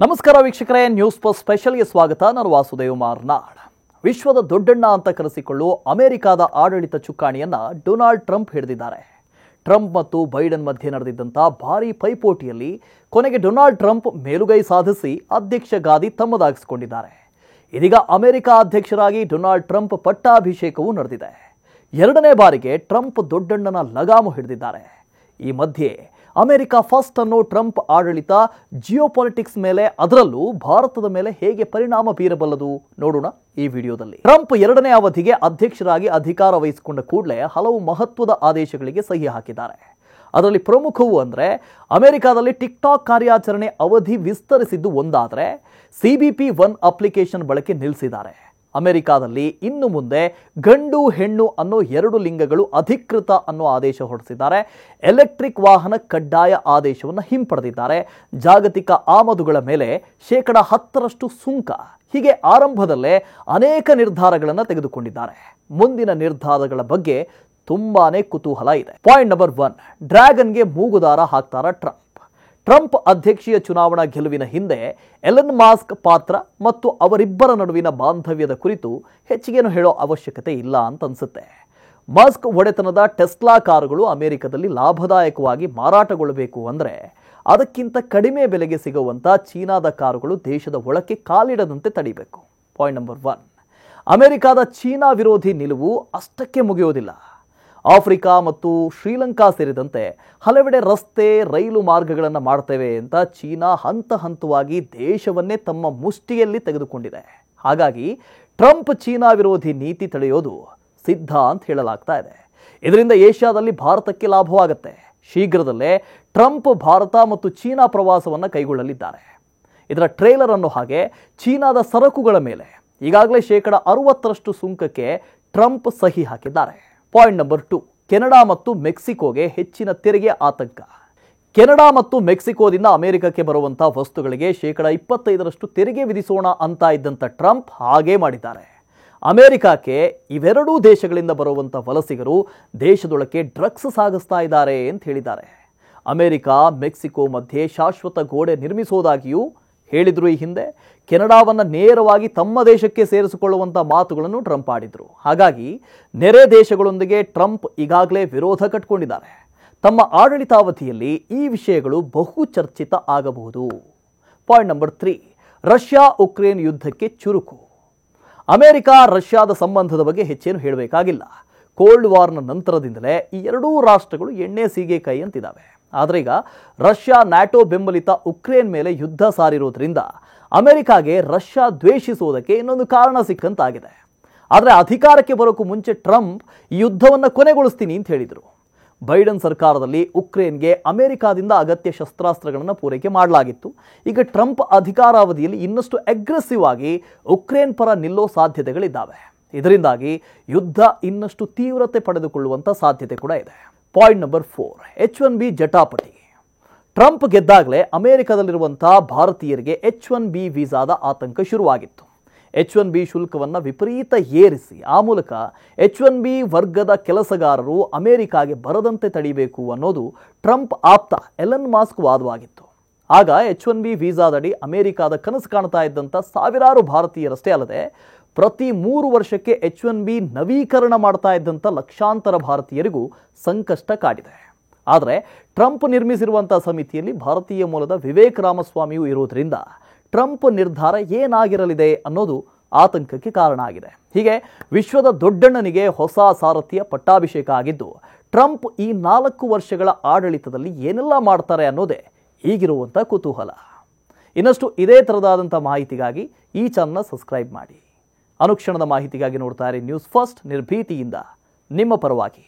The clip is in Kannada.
ನಮಸ್ಕಾರ ವೀಕ್ಷಕರೇ, ನ್ಯೂಸ್ ಪೋಸ್ಟ್ ಸ್ಪೆಷಲ್ಗೆ ಸ್ವಾಗತ. ನಾನು ವಾಸುದೇವ್ ಮಾರ್ನಾಡ್. ವಿಶ್ವದ ದೊಡ್ಡಣ್ಣ ಅಂತ ಕರೆಸಿಕೊಳ್ಳುವ ಅಮೆರಿಕಾದ ಆಡಳಿತ ಚುಕ್ಕಾಣಿಯನ್ನ ಡೊನಾಲ್ಡ್ ಟ್ರಂಪ್ ಹಿಡಿದಿದ್ದಾರೆ. ಟ್ರಂಪ್ ಮತ್ತು ಬೈಡನ್ ಮಧ್ಯೆ ನಡೆದಿದ್ದಂಥ ಭಾರೀ ಪೈಪೋಟಿಯಲ್ಲಿ ಕೊನೆಗೆ ಡೊನಾಲ್ಡ್ ಟ್ರಂಪ್ ಮೇಲುಗೈ ಸಾಧಿಸಿ ಅಧ್ಯಕ್ಷ ಗಾದಿ ತಮ್ಮದಾಗಿಸಿಕೊಂಡಿದ್ದಾರೆ. ಇದೀಗ ಅಮೆರಿಕ ಅಧ್ಯಕ್ಷರಾಗಿ ಡೊನಾಲ್ಡ್ ಟ್ರಂಪ್ ಪಟ್ಟಾಭಿಷೇಕವೂ ನಡೆದಿದೆ. ಎರಡನೇ ಬಾರಿಗೆ ಟ್ರಂಪ್ ದೊಡ್ಡಣ್ಣನ ಲಗಾಮು ಹಿಡಿದಿದ್ದಾರೆ. ಈ ಮಧ್ಯೆ ಅಮೆರಿಕ ಫಸ್ಟ್ ಅನ್ನೋ ಟ್ರಂಪ್ ಆಡಳಿತ ಜಿಯೋಪಾಲಿಟಿಕ್ಸ್ ಮೇಲೆ, ಅದರಲ್ಲೂ ಭಾರತದ ಮೇಲೆ ಹೇಗೆ ಪರಿಣಾಮ ಬೀರಬಲ್ಲದು ನೋಡೋಣ ಈ ವಿಡಿಯೋದಲ್ಲಿ. ಟ್ರಂಪ್ ಎರಡನೇ ಅವಧಿಗೆ ಅಧ್ಯಕ್ಷರಾಗಿ ಅಧಿಕಾರ ವಹಿಸಿಕೊಂಡ ಕೂಡಲೇ ಹಲವು ಮಹತ್ವದ ಆದೇಶಗಳಿಗೆ ಸಹಿ ಹಾಕಿದ್ದಾರೆ. ಅದರಲ್ಲಿ ಪ್ರಮುಖವು ಅಂದರೆ ಅಮೆರಿಕಾದಲ್ಲಿ ಟಿಕ್ಟಾಕ್ ಕಾರ್ಯಾಚರಣೆ ಅವಧಿ ವಿಸ್ತರಿಸಿದ್ದು ಒಂದಾದರೆ CBP-1 ಅಪ್ಲಿಕೇಶನ್ ಬಳಕೆ ನಿಲ್ಲಿಸಿದ್ದಾರೆ. ಅಮೆರಿಕಾದಲ್ಲಿ ಇನ್ನು ಮುಂದೆ ಗಂಡು ಹೆಣ್ಣು ಅನ್ನೋ ಎರಡು ಲಿಂಗಗಳು ಅಧಿಕೃತ ಅನ್ನೋ ಆದೇಶ ಹೊರಡಿಸಿದ್ದಾರೆ. ಎಲೆಕ್ಟ್ರಿಕ್ ವಾಹನ ಕಡ್ಡಾಯ ಆದೇಶವನ್ನು ಹಿಂಪಡೆದಿದ್ದಾರೆ. ಜಾಗತಿಕ ಆಮದುಗಳ ಮೇಲೆ 10% ಸುಂಕ. ಹೀಗೆ ಆರಂಭದಲ್ಲೇ ಅನೇಕ ನಿರ್ಧಾರಗಳನ್ನು ತೆಗೆದುಕೊಂಡಿದ್ದಾರೆ. ಮುಂದಿನ ನಿರ್ಧಾರಗಳ ಬಗ್ಗೆ ತುಂಬಾನೇ ಕುತೂಹಲ ಇದೆ. ಪಾಯಿಂಟ್ ನಂಬರ್ 1, ಡ್ರ್ಯಾಗನ್ಗೆ ಮೂಗುದಾರ ಹಾಕ್ತಾರ ಟ್ರಂಪ್. ಟ್ರಂಪ್ ಅಧ್ಯಕ್ಷೀಯ ಚುನಾವಣಾ ಗೆಲುವಿನ ಹಿಂದೆ ಎಲನ್ ಮಾಸ್ಕ್ ಪಾತ್ರ ಮತ್ತು ಅವರಿಬ್ಬರ ನಡುವಿನ ಬಾಂಧವ್ಯದ ಕುರಿತು ಹೆಚ್ಚಿಗೇನು ಹೇಳೋ ಅವಶ್ಯಕತೆ ಇಲ್ಲ ಅಂತ ಅನ್ಸುತ್ತೆ. ಮಾಸ್ಕ್ ಒಡೆತನದ ಟೆಸ್ಲಾ ಕಾರುಗಳು ಅಮೆರಿಕದಲ್ಲಿ ಲಾಭದಾಯಕವಾಗಿ ಮಾರಾಟಗೊಳ್ಳಬೇಕು ಅಂದರೆ ಅದಕ್ಕಿಂತ ಕಡಿಮೆ ಬೆಲೆಗೆ ಸಿಗುವಂಥ ಚೀನಾದ ಕಾರುಗಳು ದೇಶದ ಒಳಕ್ಕೆ ಕಾಲಿಡದಂತೆ ತಡಿಬೇಕು. ಪಾಯಿಂಟ್ ನಂಬರ್ 1, ಅಮೆರಿಕದ ಚೀನಾ ವಿರೋಧಿ ನಿಲುವು ಅಷ್ಟಕ್ಕೆ ಮುಗಿಯೋದಿಲ್ಲ. ಆಫ್ರಿಕಾ ಮತ್ತು ಶ್ರೀಲಂಕಾ ಸೇರಿದಂತೆ ಹಲವೆಡೆ ರಸ್ತೆ, ರೈಲು ಮಾರ್ಗಗಳನ್ನು ಮಾಡ್ತೇವೆ ಅಂತ ಚೀನಾ ಹಂತ ಹಂತವಾಗಿ ದೇಶವನ್ನೇ ತಮ್ಮ ಮುಷ್ಟಿಯಲ್ಲಿ ತೆಗೆದುಕೊಂಡಿದೆ. ಹಾಗಾಗಿ ಟ್ರಂಪ್ ಚೀನಾ ವಿರೋಧಿ ನೀತಿ ತಡೆಯೋದು ಸಿದ್ಧ ಅಂತ ಹೇಳಲಾಗ್ತಾ ಇದೆ. ಇದರಿಂದ ಏಷ್ಯಾದಲ್ಲಿ ಭಾರತಕ್ಕೆ ಲಾಭವಾಗುತ್ತೆ. ಶೀಘ್ರದಲ್ಲೇ ಟ್ರಂಪ್ ಭಾರತ ಮತ್ತು ಚೀನಾ ಪ್ರವಾಸವನ್ನು ಕೈಗೊಳ್ಳಲಿದ್ದಾರೆ. ಇದರ ಟ್ರೇಲರ್ ಅನ್ನೋ ಹಾಗೆ ಚೀನಾದ ಸರಕುಗಳ ಮೇಲೆ ಈಗಾಗಲೇ 60% ಸುಂಕಕ್ಕೆ ಟ್ರಂಪ್ ಸಹಿ ಹಾಕಿದ್ದಾರೆ. ಪಾಯಿಂಟ್ ನಂಬರ್ 2, ಕೆನಡಾ ಮತ್ತು ಮೆಕ್ಸಿಕೋಗೆ ಹೆಚ್ಚಿನ ತೆರಿಗೆ ಆತಂಕ. ಕೆನಡಾ ಮತ್ತು ಮೆಕ್ಸಿಕೋದಿಂದ ಅಮೆರಿಕಕ್ಕೆ ಬರುವಂಥ ವಸ್ತುಗಳಿಗೆ 25% ತೆರಿಗೆ ವಿಧಿಸೋಣ ಅಂತ ಇದ್ದಂಥ ಟ್ರಂಪ್ ಹಾಗೇ ಮಾಡಿದ್ದಾರೆ. ಅಮೆರಿಕಕ್ಕೆ ಇವೆರಡೂ ದೇಶಗಳಿಂದ ಬರುವಂಥ ವಲಸಿಗರು ದೇಶದೊಳಕ್ಕೆ ಡ್ರಗ್ಸ್ ಸಾಗಿಸ್ತಾ ಇದ್ದಾರೆ ಅಂತ ಹೇಳಿದ್ದಾರೆ. ಅಮೆರಿಕ ಮೆಕ್ಸಿಕೋ ಮಧ್ಯೆ ಶಾಶ್ವತ ಗೋಡೆ ನಿರ್ಮಿಸೋದಾಗಿಯೂ ಹೇಳಿದ್ರು. ಈ ಹಿಂದೆ ಕೆನಡಾವನ್ನು ನೇರವಾಗಿ ತಮ್ಮ ದೇಶಕ್ಕೆ ಸೇರಿಸಿಕೊಳ್ಳುವಂಥ ಮಾತುಗಳನ್ನು ಟ್ರಂಪ್ ಆಡಿದ್ರು. ಹಾಗಾಗಿ ನೆರೆ ದೇಶಗಳೊಂದಿಗೆ ಟ್ರಂಪ್ ಈಗಾಗಲೇ ವಿರೋಧ ಕಟ್ಟಿಕೊಂಡಿದ್ದಾರೆ. ತಮ್ಮ ಆಡಳಿತಾವಧಿಯಲ್ಲಿ ಈ ವಿಷಯಗಳು ಬಹು ಚರ್ಚಿತ ಆಗಬಹುದು. ಪಾಯಿಂಟ್ ನಂಬರ್ 3, ರಷ್ಯಾ ಉಕ್ರೇನ್ ಯುದ್ಧಕ್ಕೆ ಚುರುಕು. ಅಮೆರಿಕ ರಷ್ಯಾದ ಸಂಬಂಧದ ಬಗ್ಗೆ ಹೆಚ್ಚೇನು ಹೇಳಬೇಕಾಗಿಲ್ಲ. ಕೋಲ್ಡ್ ವಾರ್ನ ನಂತರದಿಂದಲೇ ಈ ಎರಡೂ ರಾಷ್ಟ್ರಗಳು ಎಣ್ಣೆ ಸೀಗೆಕಾಯಿ ಅಂತಿದ್ದಾವೆ. ಆದರೆ ಈಗ ರಷ್ಯಾ ನ್ಯಾಟೋ ಬೆಂಬಲಿತ ಉಕ್ರೇನ್ ಮೇಲೆ ಯುದ್ಧ ಸಾರಿರೋದ್ರಿಂದ ಅಮೆರಿಕಾಗೆ ರಷ್ಯಾ ದ್ವೇಷಿಸುವುದಕ್ಕೆ ಇನ್ನೊಂದು ಕಾರಣ ಸಿಕ್ಕಂತಾಗಿದೆ. ಆದರೆ ಅಧಿಕಾರಕ್ಕೆ ಬರೋಕ್ಕೂ ಮುಂಚೆ ಟ್ರಂಪ್ ಈ ಯುದ್ಧವನ್ನು ಕೊನೆಗೊಳಿಸ್ತೀನಿ ಅಂತ ಹೇಳಿದರು. ಬೈಡನ್ ಸರ್ಕಾರದಲ್ಲಿ ಉಕ್ರೇನ್ಗೆ ಅಮೆರಿಕಾದಿಂದ ಅಗತ್ಯ ಶಸ್ತ್ರಾಸ್ತ್ರಗಳನ್ನು ಪೂರೈಕೆ ಮಾಡಲಾಗಿತ್ತು. ಈಗ ಟ್ರಂಪ್ ಅಧಿಕಾರಾವಧಿಯಲ್ಲಿ ಇನ್ನಷ್ಟು ಅಗ್ರೆಸಿವ್ ಆಗಿ ಉಕ್ರೇನ್ ಪರ ನಿಲ್ಲೋ ಸಾಧ್ಯತೆಗಳಿದ್ದಾವೆ. ಇದರಿಂದಾಗಿ ಯುದ್ಧ ಇನ್ನಷ್ಟು ತೀವ್ರತೆ ಪಡೆದುಕೊಳ್ಳುವಂಥ ಸಾಧ್ಯತೆ ಕೂಡ ಇದೆ. Point number 4, H-1B ಜಟಾಪಟಿ. ಟ್ರಂಪ್ ಗೆದ್ದಾಗಲೇ ಅಮೆರಿಕದಲ್ಲಿರುವಂಥ ಭಾರತೀಯರಿಗೆ H-1B ವೀಸಾದ ಆತಂಕ ಶುರುವಾಗಿತ್ತು. H-1B ಶುಲ್ಕವನ್ನು ವಿಪರೀತ ಏರಿಸಿ ಆ ಮೂಲಕ H-1B ವರ್ಗದ ಕೆಲಸಗಾರರು ಅಮೆರಿಕಾಗೆ ಬರದಂತೆ ತಡಿಬೇಕು ಅನ್ನೋದು ಟ್ರಂಪ್ ಆಪ್ತ ಎಲನ್ ಮಾಸ್ಕ್ ವಾದವಾಗಿತ್ತು. ಆಗ H-1B ವೀಸಾದಡಿ ಅಮೆರಿಕಾದ ಕನಸು ಕಾಣ್ತಾ ಇದ್ದಂಥ ಸಾವಿರಾರು ಭಾರತೀಯರಷ್ಟೇ ಅಲ್ಲದೆ ಪ್ರತಿ 3 ವರ್ಷಕ್ಕೆ H-1B ನವೀಕರಣ ಮಾಡ್ತಾ ಇದ್ದಂಥ ಲಕ್ಷಾಂತರ ಭಾರತೀಯರಿಗೂ ಸಂಕಷ್ಟ ಕಾಡಿದೆ. ಆದರೆ ಟ್ರಂಪ್ ನಿರ್ಮಿಸಿರುವಂಥ ಸಮಿತಿಯಲ್ಲಿ ಭಾರತೀಯ ಮೂಲದ ವಿವೇಕ್ ರಾಮಸ್ವಾಮಿಯೂ ಇರೋದ್ರಿಂದ ಟ್ರಂಪ್ ನಿರ್ಧಾರ ಏನಾಗಿರಲಿದೆ ಅನ್ನೋದು ಆತಂಕಕ್ಕೆ ಕಾರಣ ಆಗಿದೆ. ಹೀಗೆ ವಿಶ್ವದ ದೊಡ್ಡಣ್ಣನಿಗೆ ಹೊಸ ಸಾರಥಿಯ ಪಟ್ಟಾಭಿಷೇಕ ಆಗಿದ್ದು, ಟ್ರಂಪ್ ಈ 4 ವರ್ಷಗಳ ಆಡಳಿತದಲ್ಲಿ ಏನೆಲ್ಲ ಮಾಡ್ತಾರೆ ಅನ್ನೋದೇ ಈಗಿರುವಂಥ ಕುತೂಹಲ. ಇನ್ನಷ್ಟು ಇದೇ ಥರದಾದಂಥ ಮಾಹಿತಿಗಾಗಿ ಈ ಚಾನಲ್ನ ಸಬ್ಸ್ಕ್ರೈಬ್ ಮಾಡಿ. ಅನುಕ್ಷಣದ ಮಾಹಿತಿಗಾಗಿ ನೋಡ್ತಾ ಇರಿ ನ್ಯೂಸ್ ಫಸ್ಟ್, ನಿರ್ಭೀತಿಯಿಂದ ನಿಮ್ಮ ಪರವಾಗಿ.